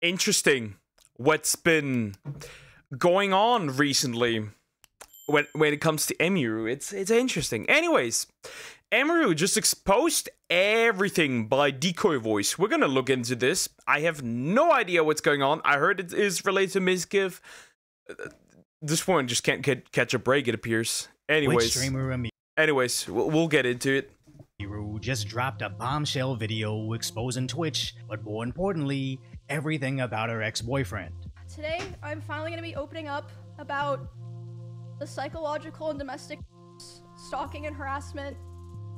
interesting what's been going on recently when it comes to Emiru. It's interesting. Anyways, Emiru just exposed everything by Decoy voice. We're gonna look into this. I have no idea what's going on. I heard it is related to Mizkiv. This one just can't catch a break, it appears. Anyways, we'll get into it. Emiru just dropped a bombshell video exposing Twitch, but more importantly, everything about her ex-boyfriend. Today, I'm finally going to be opening up about the psychological and domestic stalking and harassment,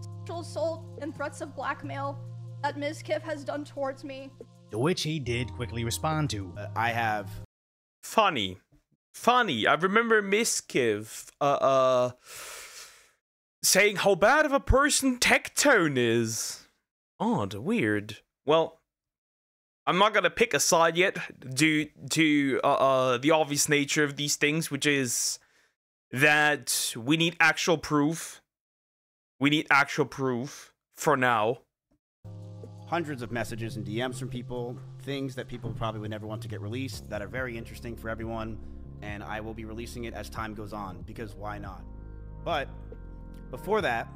sexual assault, and threats of blackmail that Mizkiv has done towards me. To which he did quickly respond to. I have... Funny. I remember Mizkiv, saying how bad of a person Tectone is. Odd, weird. Well, I'm not gonna pick a side yet due to the obvious nature of these things, which is that we need actual proof. We need actual proof for now. Hundreds of messages and DMs from people, things that people probably would never want to get released, that are very interesting for everyone, and I will be releasing it as time goes on, because why not? But before that,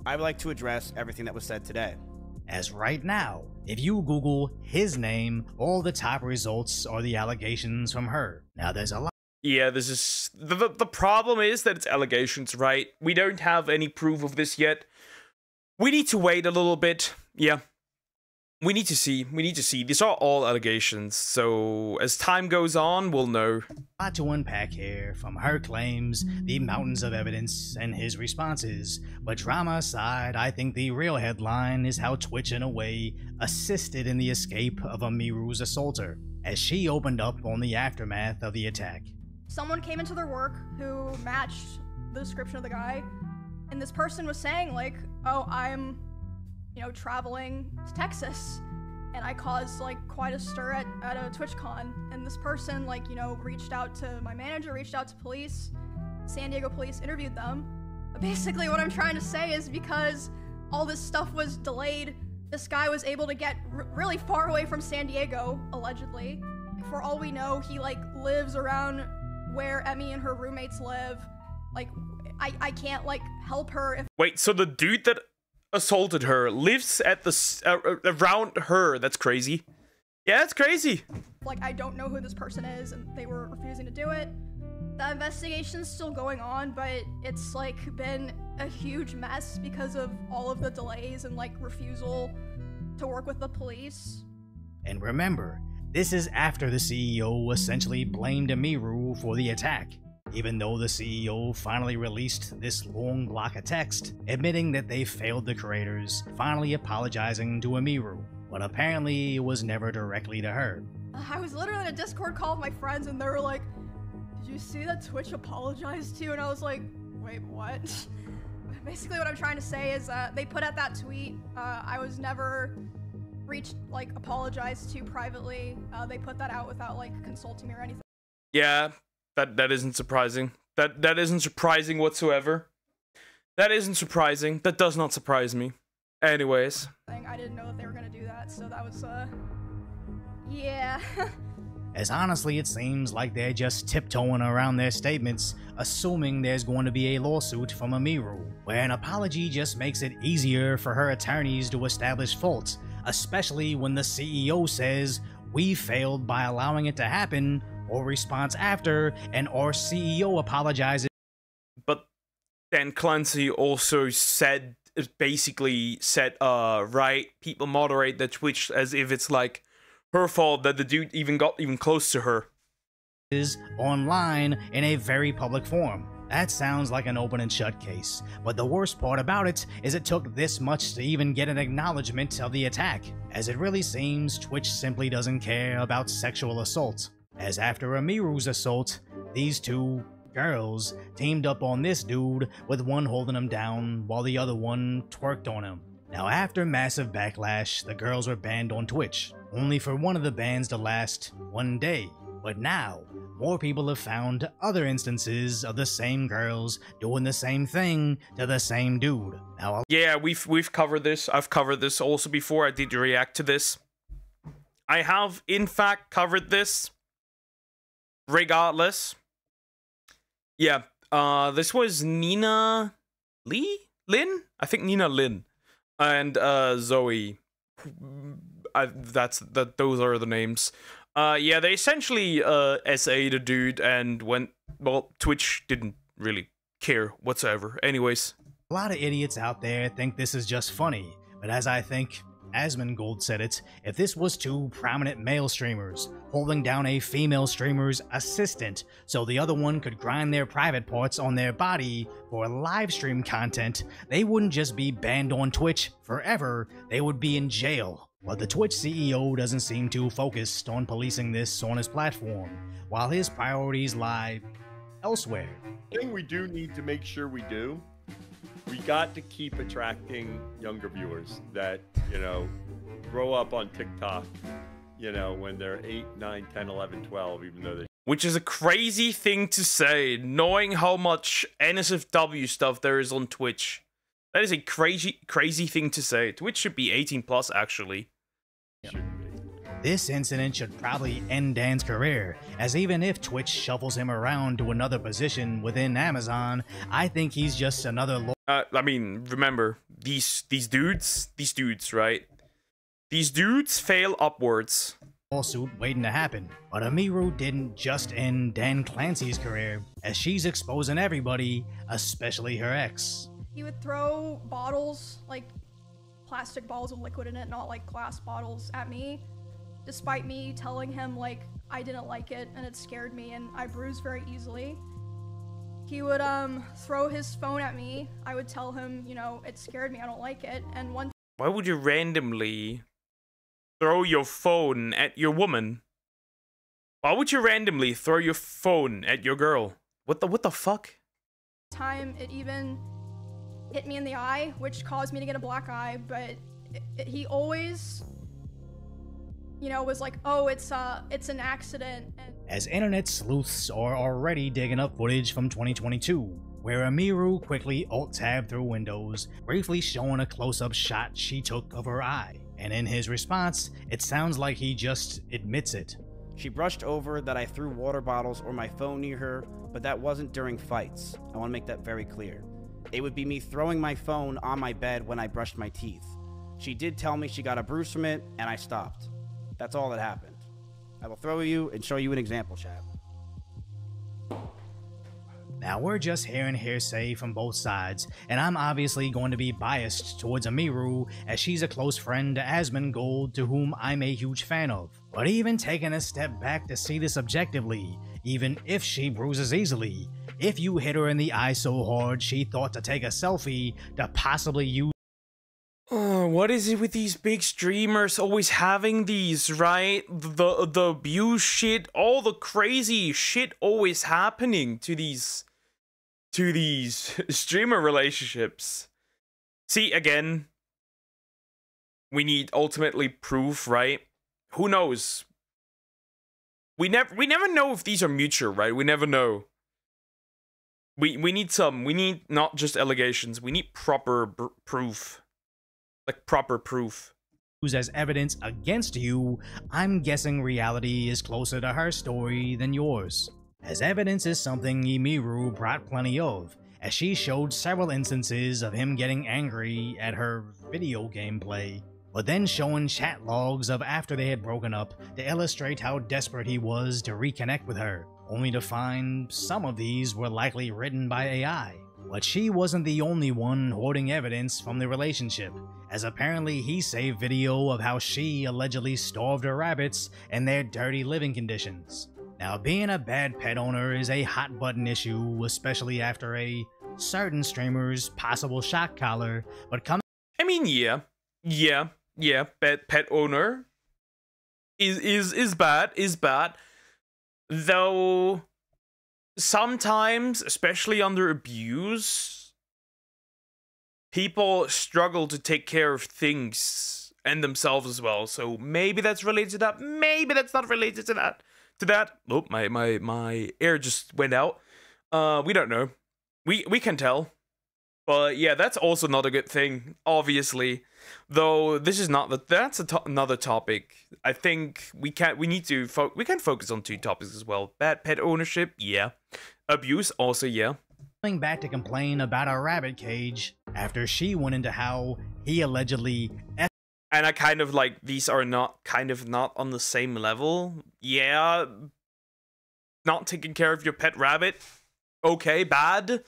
I would like to address everything that was said today. As right now, if you Google his name, all the top results are the allegations from her. Now there's a lot. Yeah, this is... The problem is that it's allegations, right? We don't have any proof of this yet. We need to wait a little bit. Yeah. We need to see. These are all allegations. So as time goes on, we'll know. A lot to unpack here, from her claims, the mountains of evidence, and his responses. But drama aside, I think the real headline is how Twitch, in a way, assisted in the escape of Emiru's assaulter, as she opened up on the aftermath of the attack. Someone came into their work who matched the description of the guy, and this person was saying, like, oh, I'm, traveling to Texas, and I caused, like, quite a stir at a TwitchCon, and this person, like, reached out to my manager, reached out to police, San Diego police, interviewed them. But basically what I'm trying to say is because all this stuff was delayed, this guy was able to get really far away from San Diego, allegedly. For all we know, he, like, lives around where Emmy and her roommates live. Like, I can't, like, help her if— Wait, so the dude that assaulted her lives at the around her? That's crazy. Yeah, that's crazy. Like, I don't know who this person is, and they were refusing to do it. The investigation's still going on, but it's, like, been a huge mess because of all of the delays and, like, refusal to work with the police. And remember, this is after the CEO essentially blamed Emiru for the attack, even though the CEO finally released this long block of text, admitting that they failed the creators, finally apologizing to Emiru, but apparently it was never directly to her. I was literally in a Discord call with my friends, and they were like, did you see that Twitch apologized to you? And I was like, wait, what? Basically what I'm trying to say is they put out that tweet. I was never apologized to privately. They put that out without, like, consulting me or anything. Yeah, that isn't surprising. That isn't surprising whatsoever. That isn't surprising. That does not surprise me. Anyways. I didn't know that they were gonna do that, so that was, yeah. As honestly, it seems like they're just tiptoeing around their statements, assuming there's going to be a lawsuit from Emiru, where an apology just makes it easier for her attorneys to establish fault, especially when the CEO says, we failed by allowing it to happen, or response after, and our CEO apologizes. But then Clancy also said, basically said, right, people moderate the Twitch as if it's like her fault that the dude even got close to her. Is online in a very public forum. That sounds like an open and shut case, but the worst part about it is it took this much to even get an acknowledgement of the attack, as it really seems Twitch simply doesn't care about sexual assault, as after Emiru's assault, these two girls teamed up on this dude, with one holding him down while the other one twerked on him. Now after massive backlash, the girls were banned on Twitch, only for one of the bans to last one day. But now, more people have found other instances of the same girls doing the same thing to the same dude. Now, yeah, we've covered this. I've covered this also before. I did react to this. I have, in fact, covered this. Regardless. Yeah, this was Nina Lynn? I think Nina Lynn. And Zoe. Those are the names. Yeah, they essentially SA'd a dude and went, well, Twitch didn't really care whatsoever. Anyways. A lot of idiots out there think this is just funny, but as I think Asmongold said it, if this was two prominent male streamers holding down a female streamer's assistant so the other one could grind their private parts on their body for live stream content, they wouldn't just be banned on Twitch forever, they would be in jail. But the Twitch CEO doesn't seem too focused on policing this on his platform, while his priorities lie elsewhere. The thing we do need to make sure we do, we got to keep attracting younger viewers that, you know, grow up on TikTok, you know, when they're 8, 9, 10, 11, 12, even though they... Which is a crazy thing to say, knowing how much NSFW stuff there is on Twitch. That is a crazy thing to say. Twitch should be 18 plus, actually. Shouldn't be. This incident should probably end Dan's career, as even if Twitch shuffles him around to another position within Amazon, I think he's just another I mean, remember, these dudes, right? These dudes fail upwards. lawsuit waiting to happen. But Amiru didn't just end Dan Clancy's career, as she's exposing everybody, especially her ex. He would throw bottles, like plastic bottles with liquid in it, not like glass bottles, at me, despite me telling him like I didn't like it and it scared me and I bruise very easily. He would throw his phone at me. I would tell him, you know, it scared me, I don't like it. And one Why would you randomly throw your phone at your woman? Why would you randomly throw your phone at your girl? What the fuck? time it even hit me in the eye, which caused me to get a black eye, but he always, you know, was like, oh, it's an accident. And as internet sleuths are already digging up footage from 2022, where Amiru quickly alt-tabbed through Windows, briefly showing a close-up shot she took of her eye. And in his response, it sounds like he just admits it. She brushed over that I threw water bottles or my phone near her, but that wasn't during fights. I want to make that very clear. It would be me throwing my phone on my bed when I brushed my teeth. She did tell me she got a bruise from it, and I stopped. That's all that happened. I will throw you and show you an example, chat. Now, we're just hearing hearsay from both sides, and I'm obviously going to be biased towards Amiru, as she's a close friend to Asmongold, to whom I'm a huge fan of. But even taking a step back to see this objectively, even if she bruises easily, if you hit her in the eye so hard she thought to take a selfie to possibly use... What is it with these big streamers always having these, right? The abuse shit, all the crazy shit always happening to these streamer relationships. See, again, we need ultimately proof, right? Who knows? We never know if these are mutual, right? We never know. We need not just allegations, we need proper proof. Like proper proof. As evidence against you, I'm guessing reality is closer to her story than yours. As evidence is something Emiru brought plenty of, as she showed several instances of him getting angry at her video gameplay, but then showing chat logs of after they had broken up to illustrate how desperate he was to reconnect with her, only to find some of these were likely written by AI. But she wasn't the only one hoarding evidence from the relationship, as apparently he saved video of how she allegedly starved her rabbits and their dirty living conditions. Now, being a bad pet owner is a hot button issue, especially after a certain streamer's possible shock collar, but I mean, yeah, bad pet owner is bad, though sometimes, especially under abuse, people struggle to take care of things and themselves as well. So maybe that's related to that. Maybe that's not related to that. Oh, my air just went out. We don't know. We can tell. But yeah, that's also not a good thing, obviously. Though this is not that's another topic. I think we can focus on two topics as well. Bad pet ownership, yeah. Abuse, also, yeah. Coming back to complain about a rabbit cage after she went into how he allegedly and I kind of like, these are not on the same level. Yeah, not taking care of your pet rabbit, okay, bad.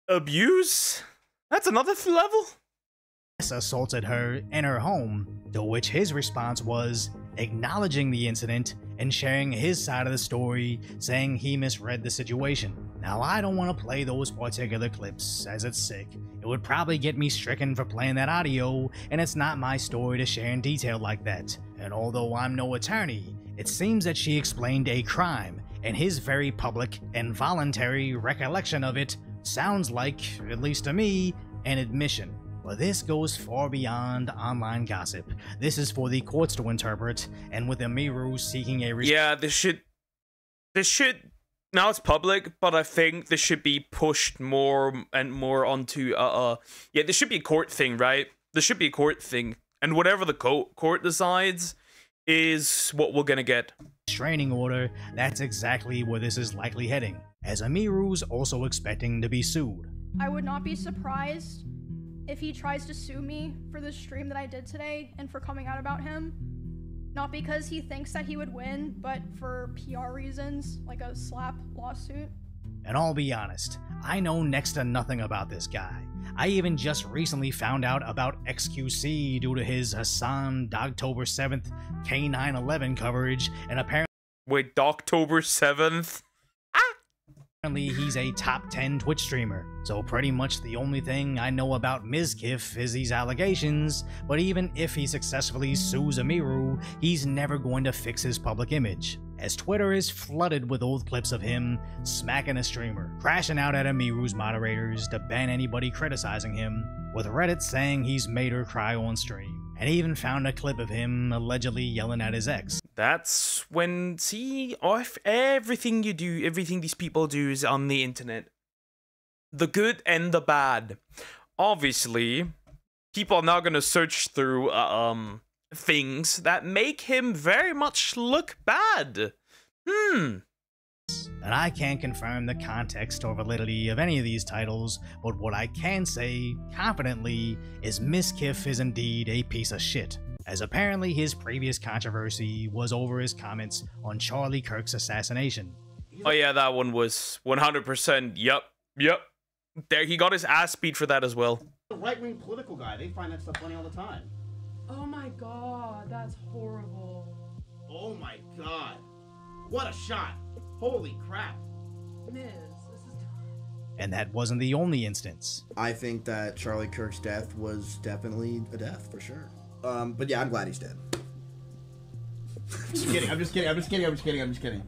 Abuse, that's another level. assaulted her in her home, to which his response was acknowledging the incident and sharing his side of the story, saying he misread the situation. Now, I don't want to play those particular clips, as it's sick. It would probably get me stricken for playing that audio, and it's not my story to share in detail like that. And although I'm no attorney, it seems that she explained a crime, and his very public and voluntary recollection of it sounds like, at least to me, an admission. But this goes far beyond online gossip. This is for the courts to interpret, and with Emiru seeking a yeah, this should now it's public, but I think this should be pushed more and more onto yeah, this should be a court thing, right? This should be a court thing, and whatever the court decides is what we're gonna get. Restraining order. That's exactly where this is likely heading, as Emiru's also expecting to be sued. I would not be surprised if he tries to sue me for the stream that I did today and for coming out about him. Not because he thinks that he would win, but for PR reasons, like a slap lawsuit. And I'll be honest, I know next to nothing about this guy. I even just recently found out about XQC due to his Hassan Dogtober 7th K911 coverage, and apparently Wait, Dogtober 7th? he's a top 10 Twitch streamer, so pretty much the only thing I know about Mizkif is these allegations, but even if he successfully sues Emiru, he's never going to fix his public image, as Twitter is flooded with old clips of him smacking a streamer, crashing out at Emiru's moderators to ban anybody criticizing him, with Reddit saying he's made her cry on stream, and even found a clip of him allegedly yelling at his ex. That's when, see, everything you do, everything these people do is on the internet. The good and the bad. Obviously, people are now gonna search through, things that make him very much look bad. And I can't confirm the context or validity of any of these titles, but what I can say confidently is Mizkif is indeed a piece of shit, as apparently his previous controversy was over his comments on Charlie Kirk's assassination. Oh yeah, that one was 100%, yep. There, he got his ass beat for that as well. A right-wing political guy, they find that stuff funny all the time. Oh my god, that's horrible. Oh my god. What a shot. Holy crap. Miz, this is... And that wasn't the only instance. I think that Charlie Kirk's death was definitely a death, for sure. But yeah, I'm glad he's dead. I'm just kidding.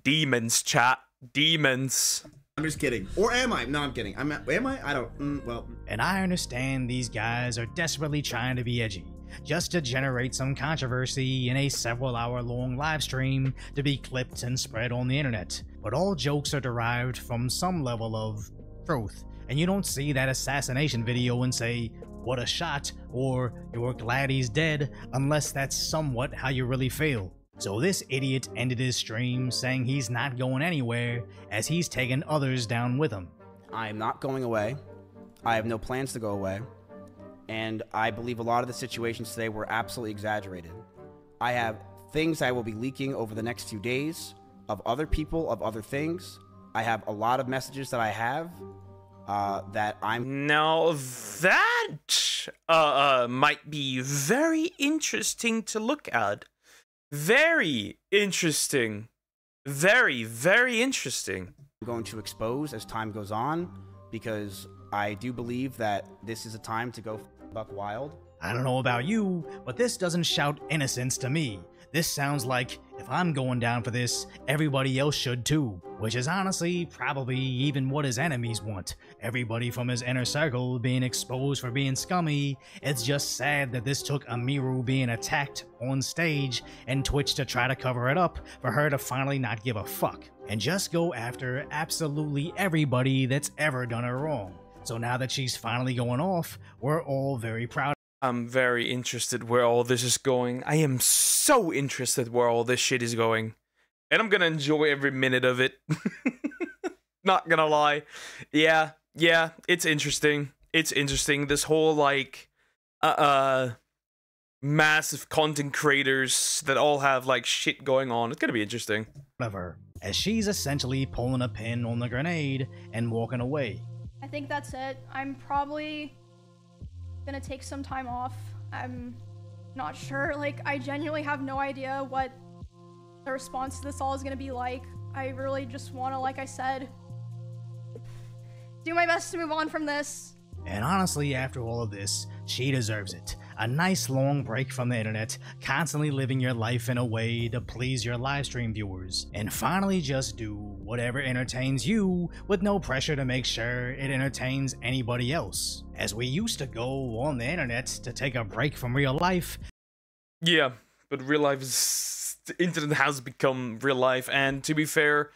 Demons, chat. Demons. I'm just kidding. Or am I? No, I'm kidding. Am I? I don't, well. And I understand these guys are desperately trying to be edgy, just to generate some controversy in a several-hour-long live stream to be clipped and spread on the internet. But all jokes are derived from some level of truth, and you don't see that assassination video and say, "What a shot," or "You're glad he's dead," unless that's somewhat how you really feel. So this idiot ended his stream saying he's not going anywhere, as he's taken others down with him. I am not going away. I have no plans to go away. And I believe a lot of the situations today were absolutely exaggerated. I have things I will be leaking over the next few days of other people, of other things. I have a lot of messages that I have that I'm... Now that might be very interesting to look at. Very interesting. Very, very interesting. I'm going to expose as time goes on, because I do believe that this is a time to go buck wild. I don't know about you, but this doesn't shout innocence to me. This sounds like If I'm going down for this, everybody else should too. Which is honestly probably even what his enemies want. Everybody from his inner circle being exposed for being scummy. It's just sad that this took Amiru being attacked on stage and Twitch to try to cover it up for her to finally not give a fuck. And just go after absolutely everybody that's ever done her wrong. So now that she's finally going off, we're all very proud. I'm very interested where all this is going. I am so interested where all this shit is going. And I'm gonna enjoy every minute of it. Not gonna lie. Yeah, it's interesting. It's interesting. This whole, like, massive content creators that all have, like, shit going on. It's gonna be interesting. Of her, as she's essentially pulling a pin on the grenade and walking away. I think that's it. I'm probably gonna take some time off. I'm not sure. Like, I genuinely have no idea what the response to this all is gonna be like. I really just wanna, like I said, do my best to move on from this. And honestly, after all of this, she deserves it. A nice long break from the internet, constantly living your life in a way to please your livestream viewers, and finally just do whatever entertains you with no pressure to make sure it entertains anybody else. As we used to go on the internet to take a break from real life. Yeah, but real life is... the internet has become real life, and to be fair,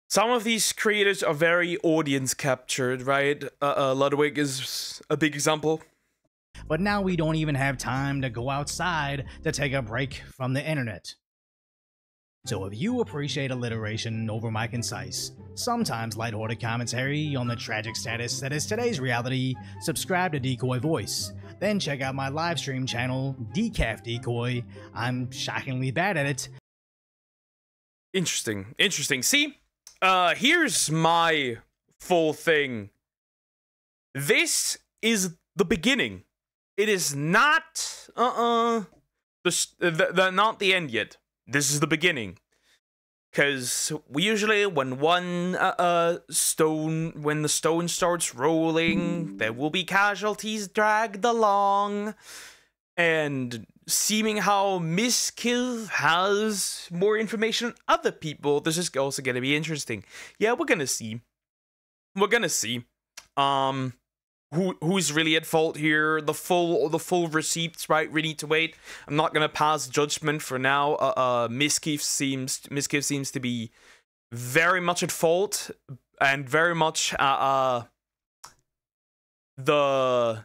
some of these creators are very audience captured, right? Ludwig is a big example. But now we don't even have time to go outside to take a break from the internet. So if you appreciate alliteration over my concise, sometimes lighthearted commentary on the tragic status that is today's reality, subscribe to Decoy Voice. Then check out my livestream channel, Decaf Decoy. I'm shockingly bad at it. Interesting. See, here's my full thing. This is the beginning. It is not, not the end yet. This is the beginning. Because we usually, when the stone starts rolling, there will be casualties dragged along. And seeming how Miskiv has more information than other people, this is also gonna be interesting. Yeah, we're gonna see. Who's really at fault here? The full receipts, right? We need to wait. I'm not gonna pass judgment for now. Miskiv seems to be very much at fault and very much the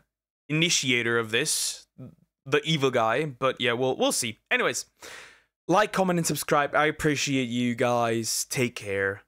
initiator of this, the evil guy. But yeah, we'll see. Anyways, like, comment, and subscribe. I appreciate you guys. Take care.